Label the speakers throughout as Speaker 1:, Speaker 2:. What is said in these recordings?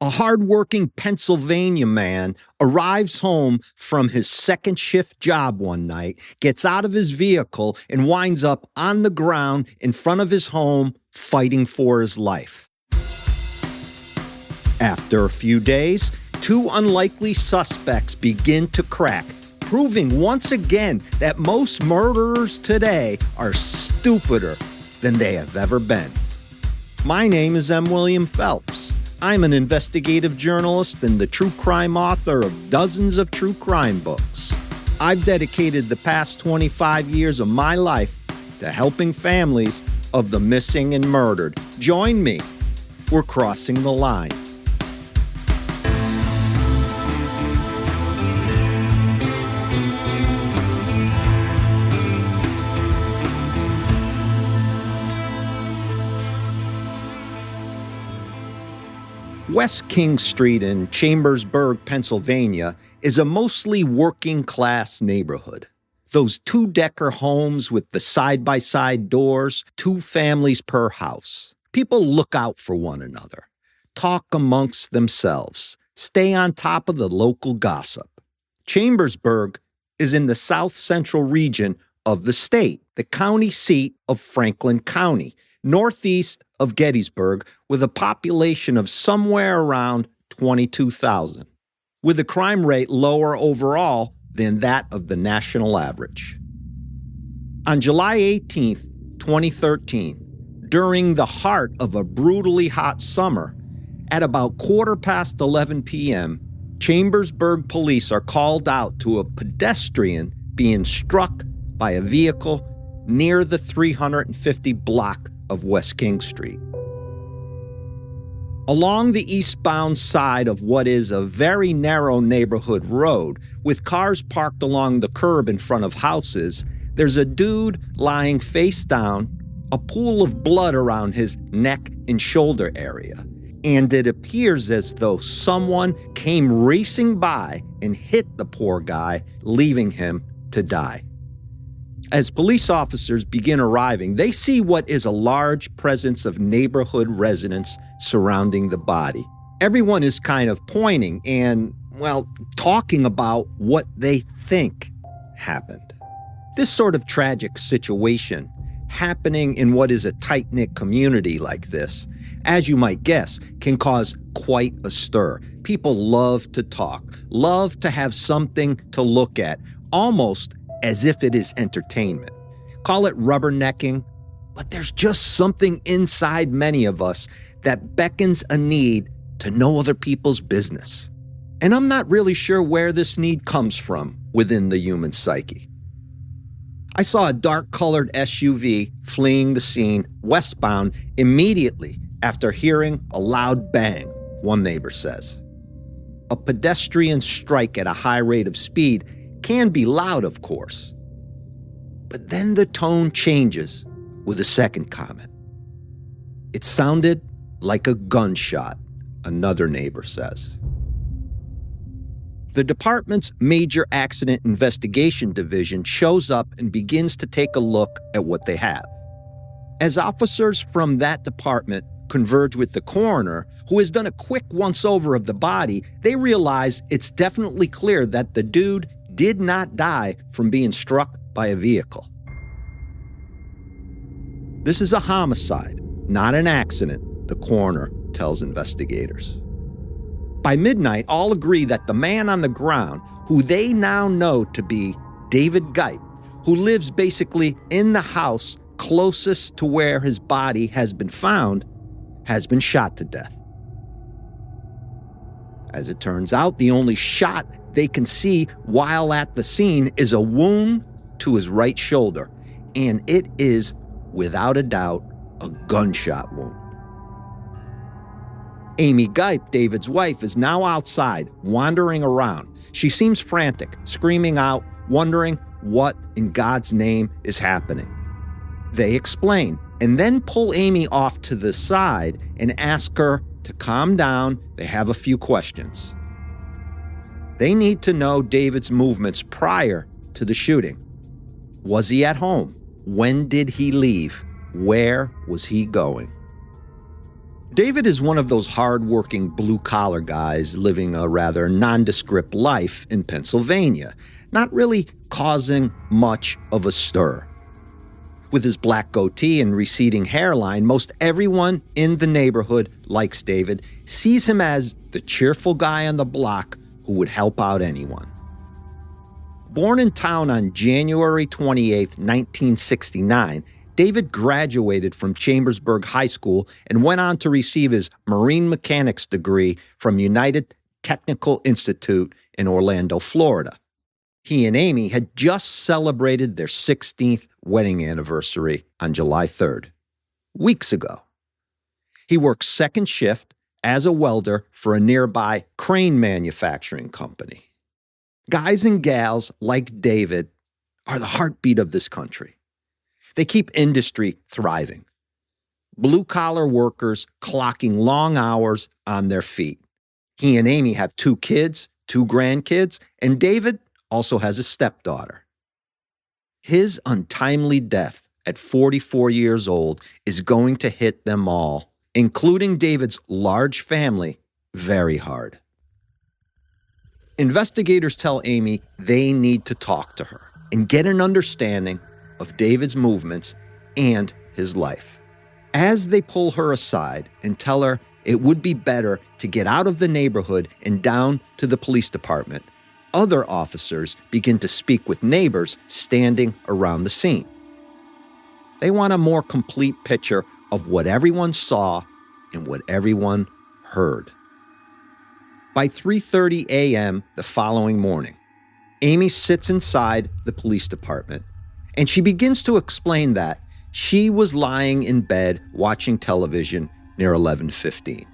Speaker 1: A hardworking Pennsylvania man arrives home from his second shift job one night, gets out of his vehicle, and winds up on the ground in front of his home fighting for his life. After a few days, two unlikely suspects begin to crack, proving once again that most murderers today are stupider than they have ever been. My name is M. William Phelps. I'm an investigative journalist and the true crime author of dozens of true crime books. I've dedicated the past 25 years of my life to helping families of the missing and murdered. Join me. We're crossing the line. West King Street in Chambersburg, Pennsylvania, is a mostly working-class neighborhood. Those two-decker homes with the side-by-side doors, 2 families per house. People look out for one another, talk amongst themselves, stay on top of the local gossip. Chambersburg is in the south-central region of the state, the county seat of Franklin County, northeast of Gettysburg, with a population of somewhere around 22,000, with a crime rate lower overall than that of the national average. On July 18, 2013, during the heart of a brutally hot summer, at about 11:15 p.m., Chambersburg police are called out to a pedestrian being struck by a vehicle near the 350 block of West King Street. Along the eastbound side of what is a very narrow neighborhood road, with cars parked along the curb in front of houses, there's a dude lying face down, a pool of blood around his neck and shoulder area. And it appears as though someone came racing by and hit the poor guy, leaving him to die. As police officers begin arriving, they see what is a large presence of neighborhood residents surrounding the body. Everyone is kind of pointing and, talking about what they think happened. This sort of tragic situation, happening in what is a tight-knit community like this, as you might guess, can cause quite a stir. People love to talk, love to have something to look at, almost as if it is entertainment. Call it rubbernecking, but there's just something inside many of us that beckons a need to know other people's business. And I'm not really sure where this need comes from within the human psyche. I saw a dark-colored SUV fleeing the scene westbound immediately after hearing a loud bang, one neighbor says. A pedestrian strike at a high rate of speed can be loud, of course. But then the tone changes with a second comment. It sounded like a gunshot, another neighbor says. The department's Major Accident Investigation Division shows up and begins to take a look at what they have. As officers from that department converge with the coroner, who has done a quick once-over of the body, they realize it's definitely clear that the dude did not die from being struck by a vehicle. This is a homicide, not an accident, the coroner tells investigators. By midnight, all agree that the man on the ground, who they now know to be David Gipe, who lives basically in the house closest to where his body has been found, has been shot to death. As it turns out, the only shot they can see while at the scene is a wound to his right shoulder, and it is, without a doubt, a gunshot wound. Amy Gipe, David's wife, is now outside, wandering around. She seems frantic, screaming out, wondering what in God's name is happening. They explain, and then pull Amy off to the side and ask her to calm down. They have a few questions. They need to know David's movements prior to the shooting. Was he at home? When did he leave? Where was he going? David is one of those hardworking blue-collar guys living a rather nondescript life in Pennsylvania, not really causing much of a stir. With his black goatee and receding hairline, most everyone in the neighborhood likes David, sees him as the cheerful guy on the block who would help out anyone. Born in town on January 28, 1969, David graduated from Chambersburg High School and went on to receive his marine mechanics degree from United Technical Institute in Orlando, Florida. He and Amy had just celebrated their 16th wedding anniversary on July 3rd, weeks ago. He works second shift as a welder for a nearby crane manufacturing company. Guys and gals like David are the heartbeat of this country. They keep industry thriving. Blue-collar workers clocking long hours on their feet. He and Amy have 2 kids, 2 grandkids, and David also has a stepdaughter. His untimely death at 44 years old is going to hit them all, including David's large family, very hard. Investigators tell Amy they need to talk to her and get an understanding of David's movements and his life. As they pull her aside and tell her it would be better to get out of the neighborhood and down to the police department, other officers begin to speak with neighbors standing around the scene. They want a more complete picture of what everyone saw and what everyone heard. By 3:30 a.m. the following morning, Amy sits inside the police department, and she begins to explain that she was lying in bed watching television near 11:15.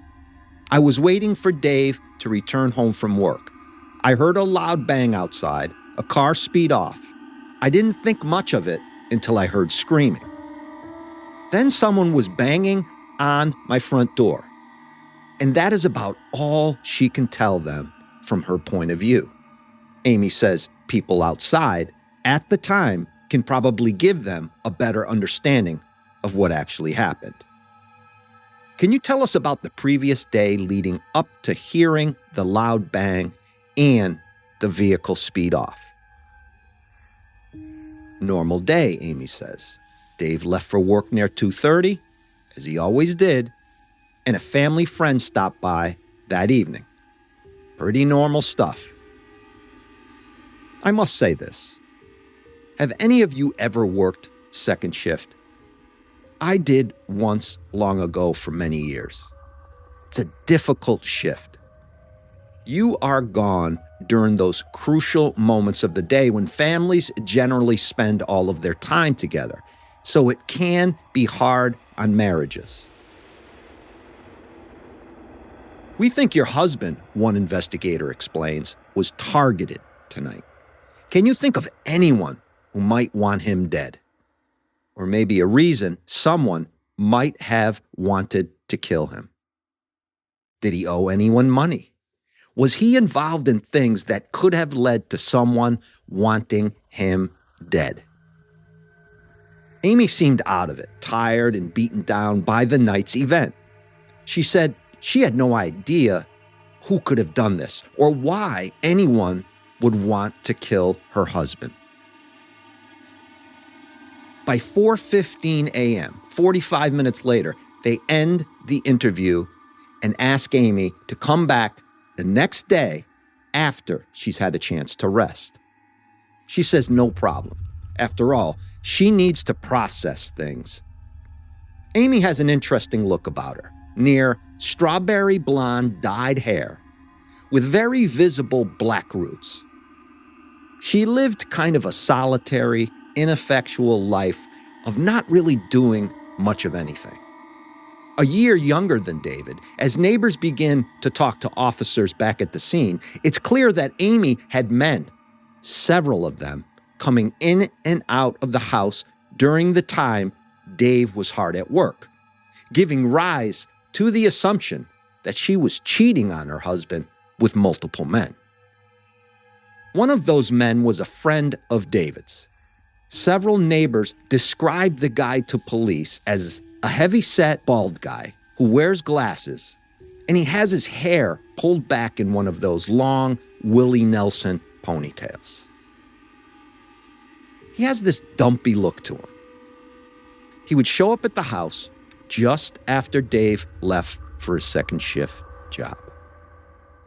Speaker 1: I was waiting for Dave to return home from work. I heard a loud bang outside, a car speed off. I didn't think much of it until I heard screaming. Then someone was banging on my front door. And that is about all she can tell them from her point of view. Amy says people outside, at the time, can probably give them a better understanding of what actually happened. Can you tell us about the previous day leading up to hearing the loud bang and the vehicle speed off? Normal day, Amy says. Dave left for work near 2:30, as he always did, and a family friend stopped by that evening. Pretty normal stuff. I must say this. Have any of you ever worked second shift? I did once long ago for many years. It's a difficult shift. You are gone during those crucial moments of the day when families generally spend all of their time together, so it can be hard on marriages. We think your husband, one investigator explains, was targeted tonight. Can you think of anyone who might want him dead? Or maybe a reason someone might have wanted to kill him. Did he owe anyone money? Was he involved in things that could have led to someone wanting him dead? Amy seemed out of it, tired and beaten down by the night's event. She said she had no idea who could have done this or why anyone would want to kill her husband. By 4:15 a.m., 45 minutes later, they end the interview and ask Amy to come back the next day after she's had a chance to rest. She says no problem. After all, she needs to process things. Amy has an interesting look about her. Near strawberry blonde dyed hair with very visible black roots. She lived kind of a solitary, ineffectual life of not really doing much of anything. A year younger than David, as neighbors begin to talk to officers back at the scene, it's clear that Amy had men, several of them, coming in and out of the house during the time Dave was hard at work, giving rise to the assumption that she was cheating on her husband with multiple men. One of those men was a friend of David's. Several neighbors described the guy to police as a heavy-set, bald guy who wears glasses, and he has his hair pulled back in one of those long Willie Nelson ponytails. He has this dumpy look to him. He would show up at the house just after Dave left for his second shift job.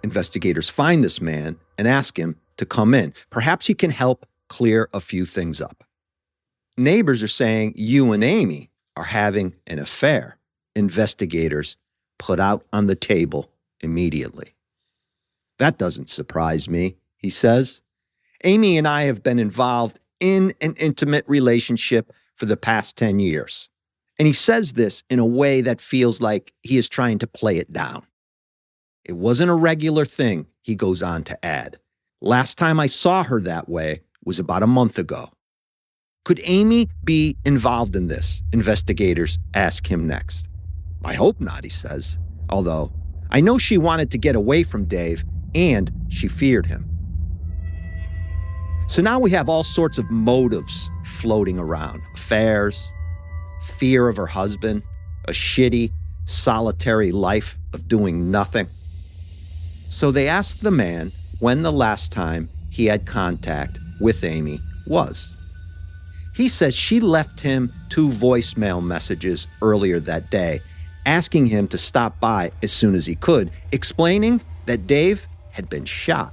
Speaker 1: Investigators find this man and ask him to come in. Perhaps he can help clear a few things up. Neighbors are saying you and Amy are having an affair. Investigators put out on the table immediately. That doesn't surprise me, he says. Amy and I have been involved in an intimate relationship for the past 10 years. And he says this in a way that feels like he is trying to play it down. It wasn't a regular thing, he goes on to add. Last time I saw her that way was about a month ago. Could Amy be involved in this? Investigators ask him next. I hope not, he says. Although, I know she wanted to get away from Dave and she feared him. So now we have all sorts of motives floating around. Affairs, fear of her husband, a shitty, solitary life of doing nothing. So they asked the man when the last time he had contact with Amy was. He says she left him 2 voicemail messages earlier that day, asking him to stop by as soon as he could, explaining that Dave had been shot.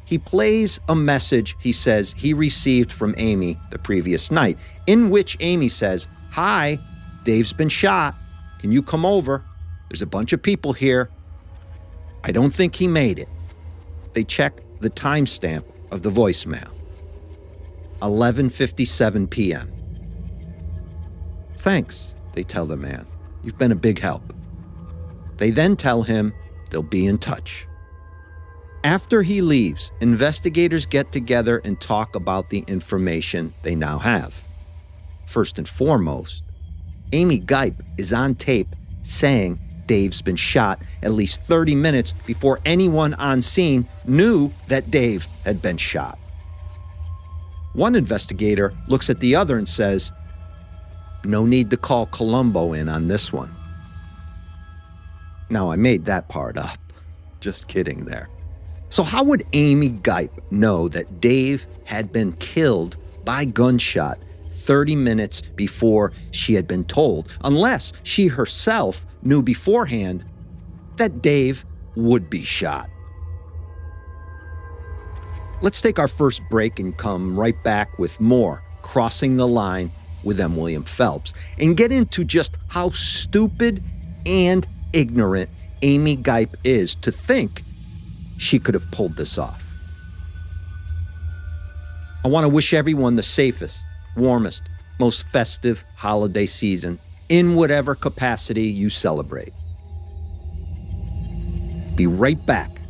Speaker 1: He plays a message he says he received from Amy the previous night, in which Amy says, "Hi, Dave's been shot. Can you come over? There's a bunch of people here. I don't think he made it." They check the timestamp of the voicemail. 11:57 p.m. "Thanks," they tell the man. "You've been a big help." They then tell him they'll be in touch. After he leaves, investigators get together and talk about the information they now have. First and foremost, Amy Gipe is on tape saying Dave's been shot at least 30 minutes before anyone on scene knew that Dave had been shot. One investigator looks at the other and says, "No need to call Columbo in on this one." Now, I made that part up. Just kidding there. So how would Amy Gipe know that Dave had been killed by gunshot 30 minutes before she had been told, unless she herself knew beforehand that Dave would be shot? Let's take our first break and come right back with more Crossing the Line with M. William Phelps and get into just how stupid and ignorant Amy Gipe is to think she could have pulled this off. I want to wish everyone the safest, warmest, most festive holiday season in whatever capacity you celebrate. Be right back.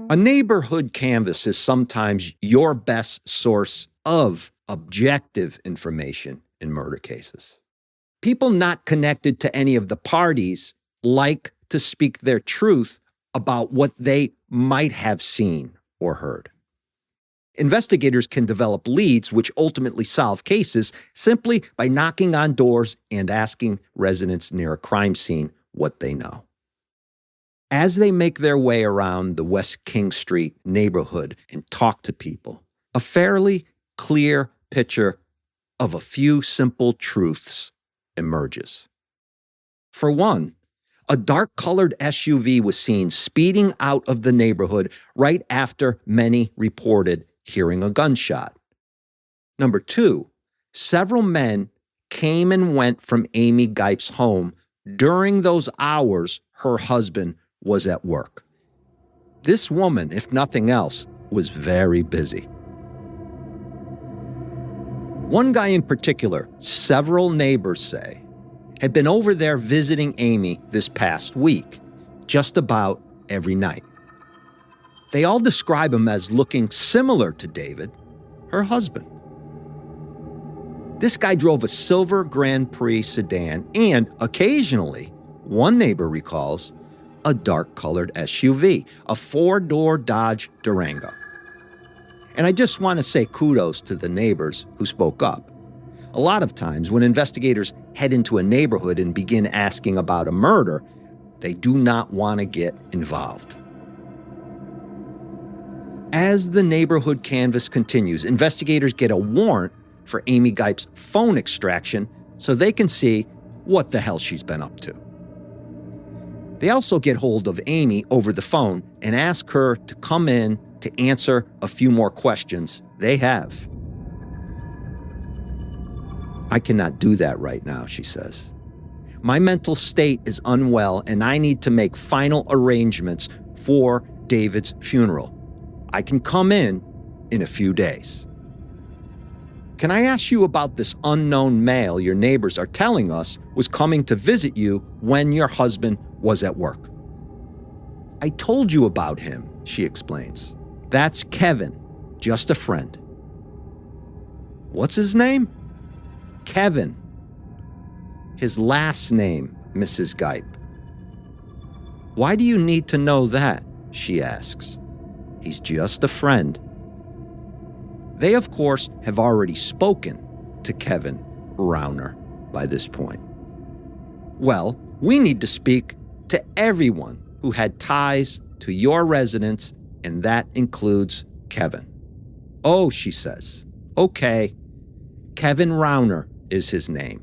Speaker 1: A neighborhood canvass is sometimes your best source of objective information in murder cases. People not connected to any of the parties like to speak their truth about what they might have seen or heard. Investigators can develop leads which ultimately solve cases simply by knocking on doors and asking residents near a crime scene what they know. As they make their way around the West King Street neighborhood and talk to people, a fairly clear picture of a few simple truths emerges. For one, a dark-colored SUV was seen speeding out of the neighborhood right after many reported hearing a gunshot. Number two, several men came and went from Amy Gipe's home during those hours her husband was at work. This woman, if nothing else, was very busy. One guy in particular, several neighbors say, had been over there visiting Amy this past week, just about every night. They all describe him as looking similar to David, her husband. This guy drove a silver Grand Prix sedan and, occasionally, one neighbor recalls, a dark-colored SUV, a four-door Dodge Durango. And I just want to say kudos to the neighbors who spoke up. A lot of times when investigators head into a neighborhood and begin asking about a murder, they do not want to get involved. As the neighborhood canvass continues, investigators get a warrant for Amy Gipe's phone extraction so they can see what the hell she's been up to. They also get hold of Amy over the phone and ask her to come in to answer a few more questions they have. "I cannot do that right now," she says. "My mental state is unwell and I need to make final arrangements for David's funeral. I can come in a few days. Can I ask you about this unknown male your neighbors are telling us was coming to visit you when your husband was at work?" "I told you about him," she explains. "That's Kevin, just a friend." "What's his name?" "Kevin. His last name, Mrs. Gipe." "Why do you need to know that?" she asks. "He's just a friend." They, of course, have already spoken to Kevin Rauner by this point. Well, we need to speak to everyone who had ties to your residence, and that includes Kevin. "Oh," she says. "Okay, Kevin Rauner is his name."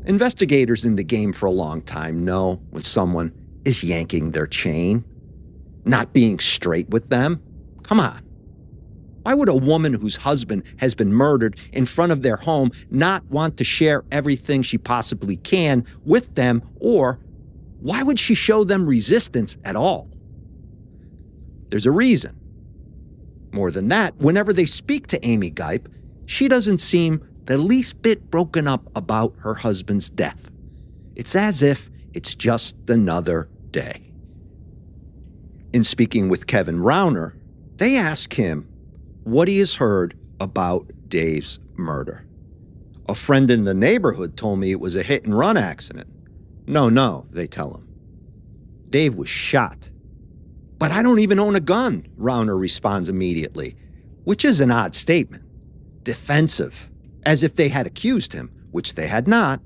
Speaker 1: Investigators in the game for a long time know when someone is yanking their chain, not being straight with them. Come on. Why would a woman whose husband has been murdered in front of their home not want to share everything she possibly can with them, or why would she show them resistance at all? There's a reason. More than that, whenever they speak to Amy Gipe, she doesn't seem the least bit broken up about her husband's death. It's as if it's just another day. In speaking with Kevin Rauner, they ask him what he has heard about Dave's murder. "A friend in the neighborhood told me it was a hit-and-run accident." No, they tell him. "Dave was shot." "But I don't even own a gun," Rauner responds immediately, which is an odd statement. Defensive, as if they had accused him, which they had not.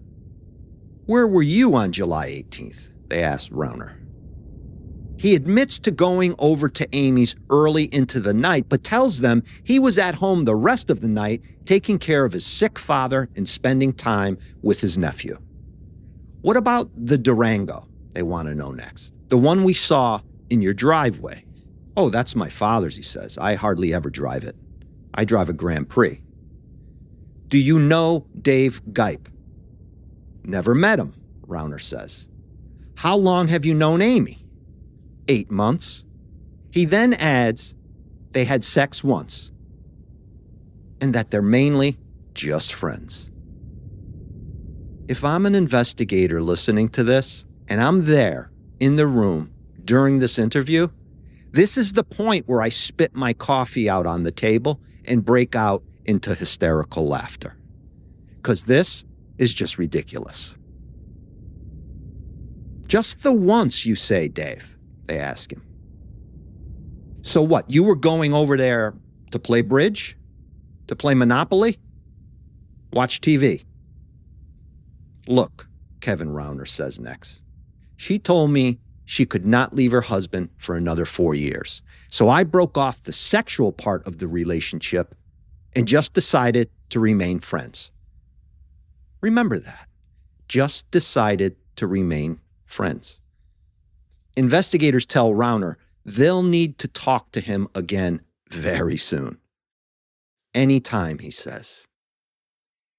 Speaker 1: "Where were you on July 18th? They asked Rauner. He admits to going over to Amy's early into the night, but tells them he was at home the rest of the night taking care of his sick father and spending time with his nephew. "What about the Durango?" they want to know next. "The one we saw in your driveway." "Oh, that's my father's," he says. "I hardly ever drive it. I drive a Grand Prix." "Do you know Dave Gipe?" "Never met him," Rauner says. "How long have you known Amy?" 8 months. He then adds they had sex once, and that they're mainly just friends. If I'm an investigator listening to this, and I'm there in the room during this interview, this is the point where I spit my coffee out on the table and break out into hysterical laughter. Because this is just ridiculous. "Just the once, you say, Dave?" they ask him. "So what, you were going over there to play bridge? To play Monopoly? Watch TV?" "Look," Kevin Rauner says next, "she told me she could not leave her husband for another 4 years. So I broke off the sexual part of the relationship and just decided to remain friends." Remember that. Just decided to remain friends. Investigators tell Rauner they'll need to talk to him again very soon. "Anytime," he says.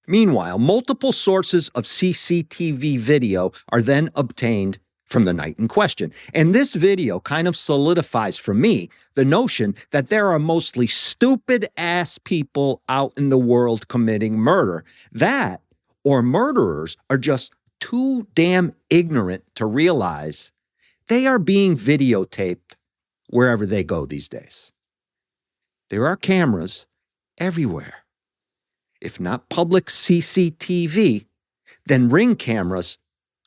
Speaker 1: Meanwhile, multiple sources of CCTV video are then obtained from the night in question. And this video kind of solidifies for me the notion that there are mostly stupid-ass people out in the world committing murder. That, or murderers, are just too damn ignorant to realize they are being videotaped wherever they go these days. There are cameras everywhere. If not public CCTV, then Ring cameras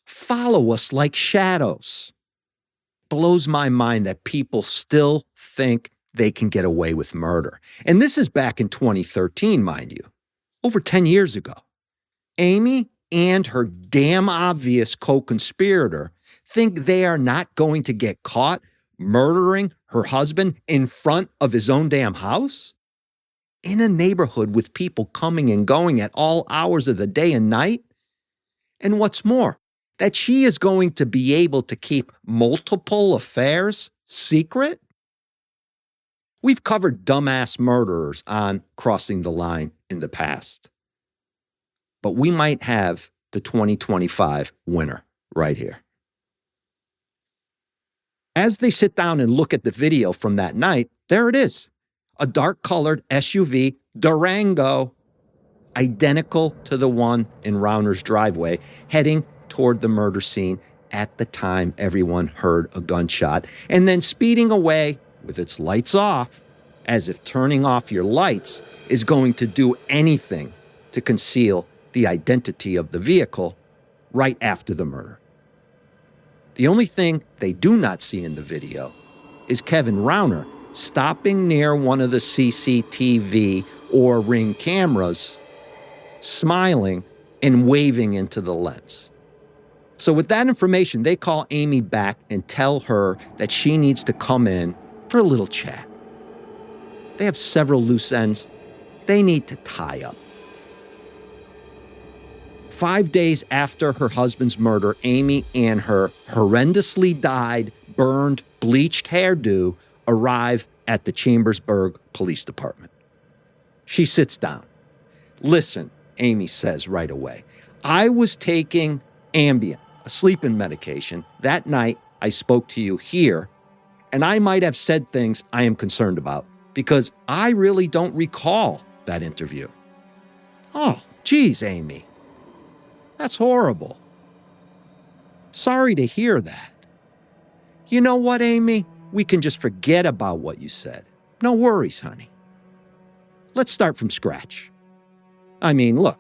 Speaker 1: follow us like shadows. Blows my mind that people still think they can get away with murder. And this is back in 2013, mind you, over 10 years ago. Amy and her damn obvious co-conspirator think they are not going to get caught murdering her husband in front of his own damn house? In a neighborhood with people coming and going at all hours of the day and night? And what's more, that she is going to be able to keep multiple affairs secret? We've covered dumbass murderers on Crossing the Line in the past. But we might have the 2025 winner right here. As they sit down and look at the video from that night, there it is. A dark-colored SUV Durango, identical to the one in Rauner's driveway, heading toward the murder scene at the time everyone heard a gunshot, and then speeding away with its lights off, as if turning off your lights is going to do anything to conceal the identity of the vehicle right after the murder. The only thing they do not see in the video is Kevin Rauner stopping near one of the CCTV or Ring cameras, smiling and waving into the lens. So with that information, they call Amy back and tell her that she needs to come in for a little chat. They have several loose ends they need to tie up. 5 days after her husband's murder, Amy and her horrendously dyed, burned, bleached hairdo arrive at the Chambersburg Police Department. She sits down. Listen, Amy says right away, I was taking Ambien, a sleeping medication. That night, I spoke to you here, and I might have said things I am concerned about because I really don't recall that interview. Oh, geez, Amy. That's horrible. Sorry to hear that. You know what, Amy? We can just forget about what you said. No worries, honey. Let's start from scratch. I mean, look,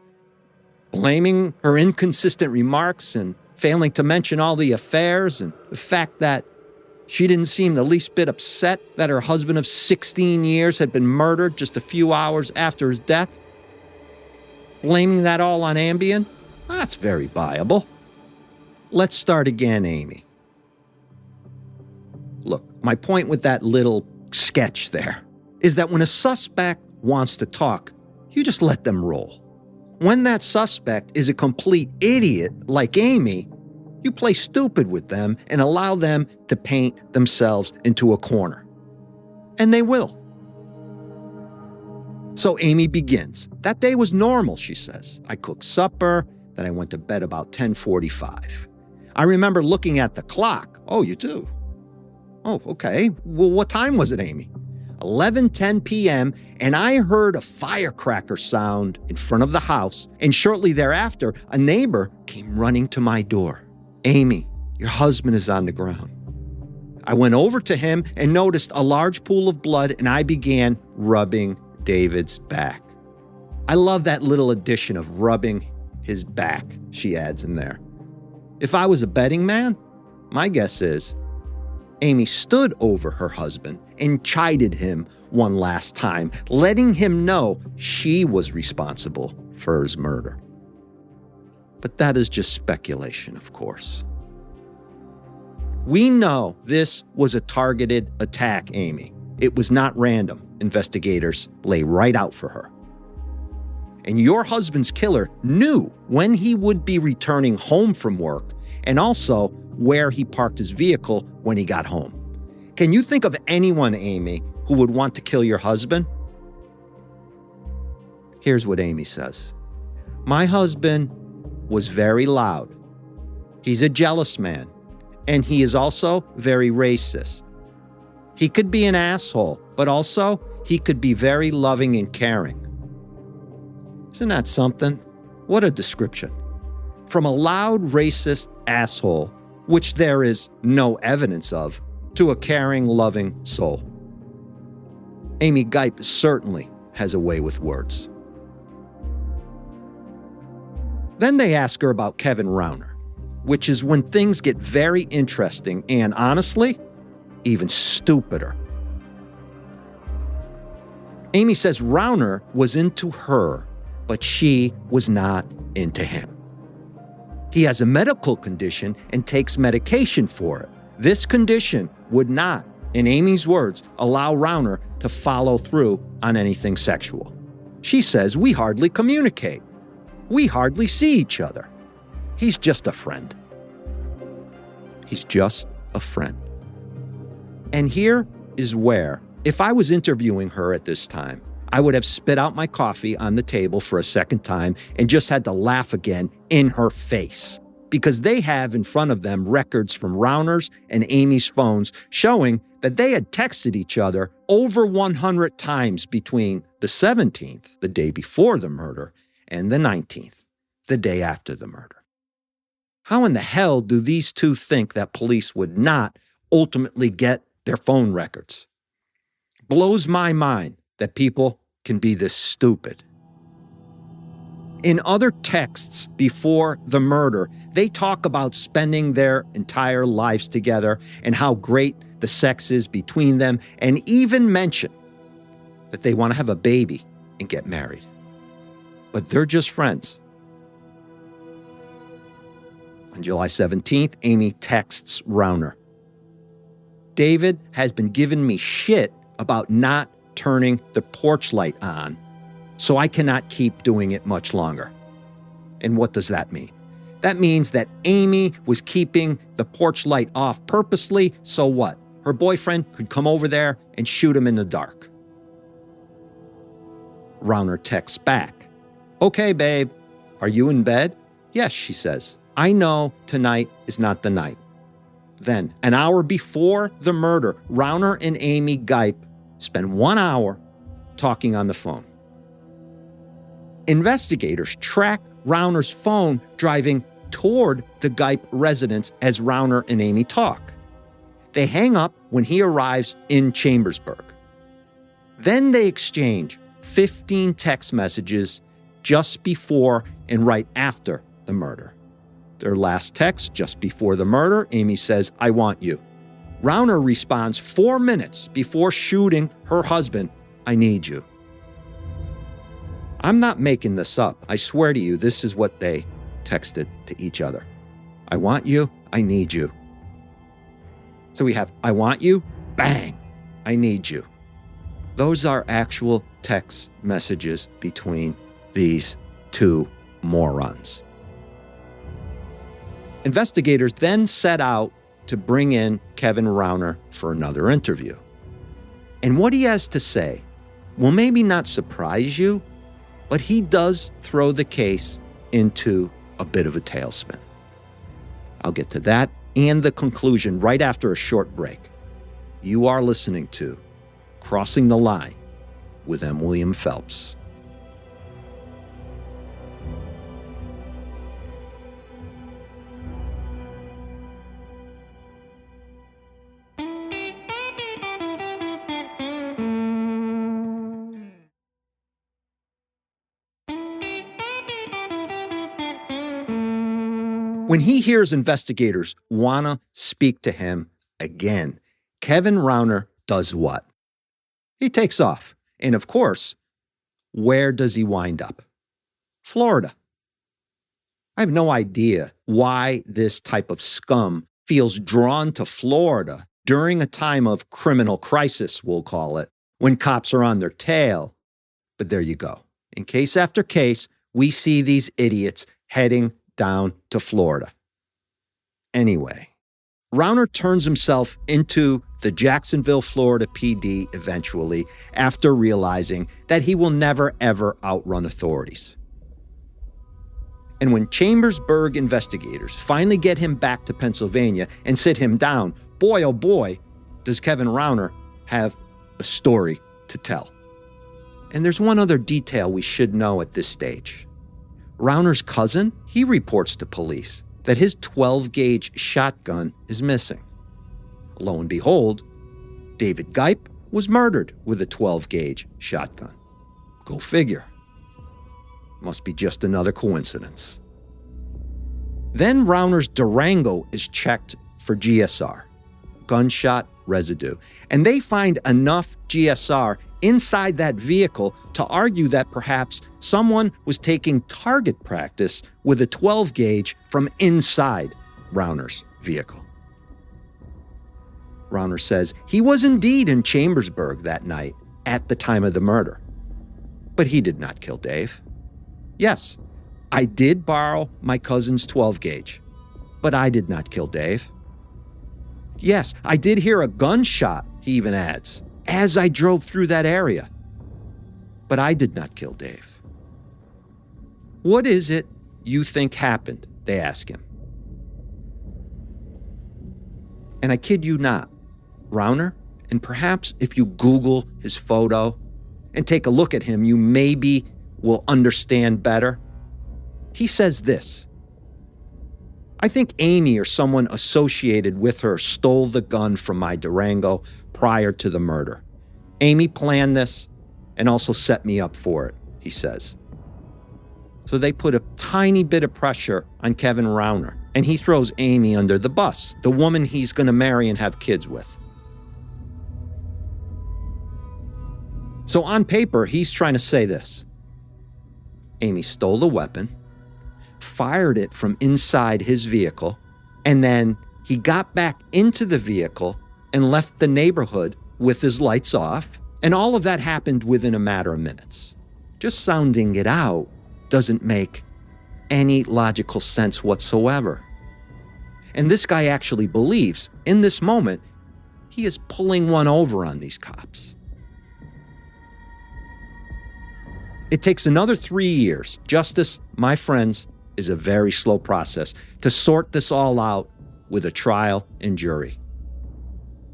Speaker 1: blaming her inconsistent remarks and failing to mention all the affairs and the fact that she didn't seem the least bit upset that her husband of 16 years had been murdered just a few hours after his death. Blaming that all on Ambien? That's very viable. Let's start again, Amy. Look, my point with that little sketch there is that when a suspect wants to talk, you just let them roll. When that suspect is a complete idiot like Amy, you play stupid with them and allow them to paint themselves into a corner. And they will. So Amy begins. That day was normal, she says. I cooked supper, then I went to bed about 10:45. I remember looking at the clock. Oh, you do? Oh, okay. Well, what time was it, Amy? 11:10 p.m., and I heard a firecracker sound in front of the house, and shortly thereafter, a neighbor came running to my door. Amy, your husband is on the ground. I went over to him and noticed a large pool of blood, and I began rubbing David's back. I love that little addition of rubbing his back, she adds in there. If I was a betting man, my guess is Amy stood over her husband and chided him one last time, letting him know she was responsible for his murder. But that is just speculation, of course. We know this was a targeted attack, Amy. It was not random. Investigators lay right out for her. And your husband's killer knew when he would be returning home from work and also where he parked his vehicle when he got home. Can you think of anyone, Amy, who would want to kill your husband? Here's what Amy says. My husband was very loud. He's a jealous man, and he is also very racist. He could be an asshole, but also he could be very loving and caring. Isn't that something? What a description. From a loud, racist asshole, which there is no evidence of, to a caring, loving soul. Amy Gipe certainly has a way with words. Then they ask her about Kevin Rauner, which is when things get very interesting and, honestly, even stupider. Amy says Rauner was into her, but she was not into him. He has a medical condition and takes medication for it. This condition would not, in Amy's words, allow Rauner to follow through on anything sexual. She says, "We hardly communicate. We hardly see each other. He's just a friend." He's just a friend. And here is where, if I was interviewing her at this time, I would have spit out my coffee on the table for a second time and just had to laugh again in her face. Because they have in front of them records from Rauner's and Amy's phones showing that they had texted each other over 100 times between the 17th, the day before the murder, and the 19th, the day after the murder. How in the hell do these two think that police would not ultimately get their phone records? Blows my mind that people can be this stupid. In other texts before the murder, they talk about spending their entire lives together and how great the sex is between them, and even mention that they want to have a baby and get married. But they're just friends. On July 17th, Amy texts Rauner, "David has been giving me shit about not turning the porch light on, so I cannot keep doing it much longer." And what does that mean? That means that Amy was keeping the porch light off purposely, so what? Her boyfriend could come over there and shoot him in the dark. Rauner texts back, "Okay, babe, are you in bed?" "Yes," she says. "I know tonight is not the night." Then, an hour before the murder, Rauner and Amy Gipe spend 1 hour talking on the phone. Investigators track Rauner's phone driving toward the Gipe residence as Rauner and Amy talk. They hang up when he arrives in Chambersburg. Then they exchange 15 text messages just before and right after the murder. Their last text just before the murder, Amy says, "I want you." Rauner responds 4 minutes before shooting her husband, "I need you." I'm not making this up. I swear to you, this is what they texted to each other. "I want you, I need you." So we have, "I want you," bang, "I need you." Those are actual text messages between these two morons. Investigators then set out to bring in Kevin Rauner for another interview. And what he has to say will maybe not surprise you, but he does throw the case into a bit of a tailspin. I'll get to that and the conclusion right after a short break. You are listening to Crossing the Line with M. William Phelps. When he hears investigators want to speak to him again, Kevin Rauner does what? He takes off. And of course, where does he wind up? Florida. I have no idea why this type of scum feels drawn to Florida during a time of criminal crisis, we'll call it, when cops are on their tail. But there you go. In case after case, we see these idiots heading down to Florida. Anyway, Rauner turns himself into the Jacksonville, Florida PD eventually after realizing that he will never, ever outrun authorities. And when Chambersburg investigators finally get him back to Pennsylvania and sit him down, boy, oh boy, does Kevin Rauner have a story to tell. And there's one other detail we should know at this stage. Rauner's cousin, he reports to police that his 12-gauge shotgun is missing. Lo and behold, David Gipe was murdered with a 12-gauge shotgun. Go figure. Must be just another coincidence. Then Rauner's Durango is checked for GSR, gunshot residue, and they find enough GSR inside that vehicle to argue that perhaps someone was taking target practice with a 12-gauge from inside Rauner's vehicle. Rauner says he was indeed in Chambersburg that night at the time of the murder. But he did not kill Dave. Yes, I did borrow my cousin's 12-gauge, but I did not kill Dave. Yes, I did hear a gunshot, he even adds, as I drove through that area. But I did not kill Dave. What is it you think happened? They ask him. And I kid you not, Rauner, and perhaps if you Google his photo and take a look at him, you maybe will understand better. He says this: I think Amy or someone associated with her stole the gun from my Durango prior to the murder. Amy planned this and also set me up for it, he says. So they put a tiny bit of pressure on Kevin Rauner, and he throws Amy under the bus, the woman he's going to marry and have kids with. So on paper, he's trying to say this: Amy stole the weapon, fired it from inside his vehicle, and then he got back into the vehicle and left the neighborhood with his lights off, and all of that happened within a matter of minutes. Just sounding it out doesn't make any logical sense whatsoever. And this guy actually believes, in this moment, he is pulling one over on these cops. It takes another 3 years. Justice, my friends, is a very slow process to sort this all out with a trial and jury.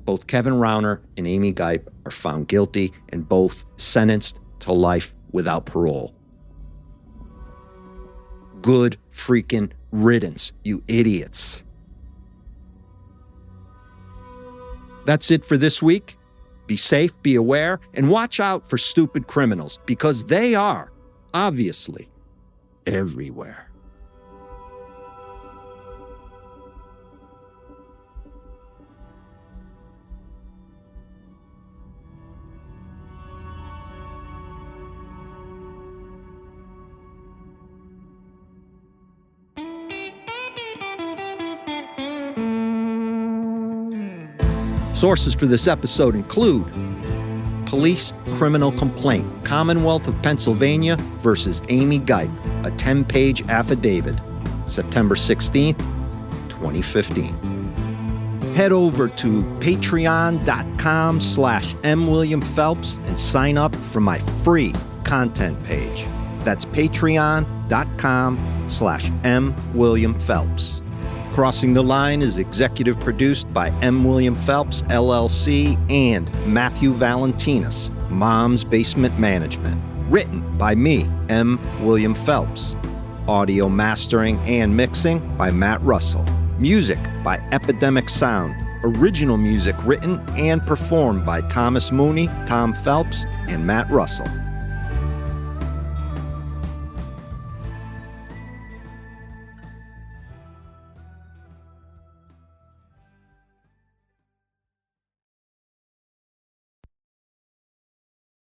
Speaker 1: Both Kevin Rauner and Amy Gipe are found guilty and both sentenced to life without parole. Good freaking riddance, you idiots. That's it for this week. Be safe, be aware, and watch out for stupid criminals, because they are, obviously, everywhere. Sources for this episode include Police Criminal Complaint, Commonwealth of Pennsylvania versus Amy Gipe, a 10-page affidavit, September 16th, 2015. Head over to patreon.com/MWilliamPhelps and sign up for my free content page. That's patreon.com/MWilliamPhelps. Crossing the Line is executive produced by M. William Phelps, LLC, and Matthew Valentinus, Mom's Basement Management. Written by me, M. William Phelps. Audio mastering and mixing by Matt Russell. Music by Epidemic Sound. Original music written and performed by Thomas Mooney, Tom Phelps, and Matt Russell.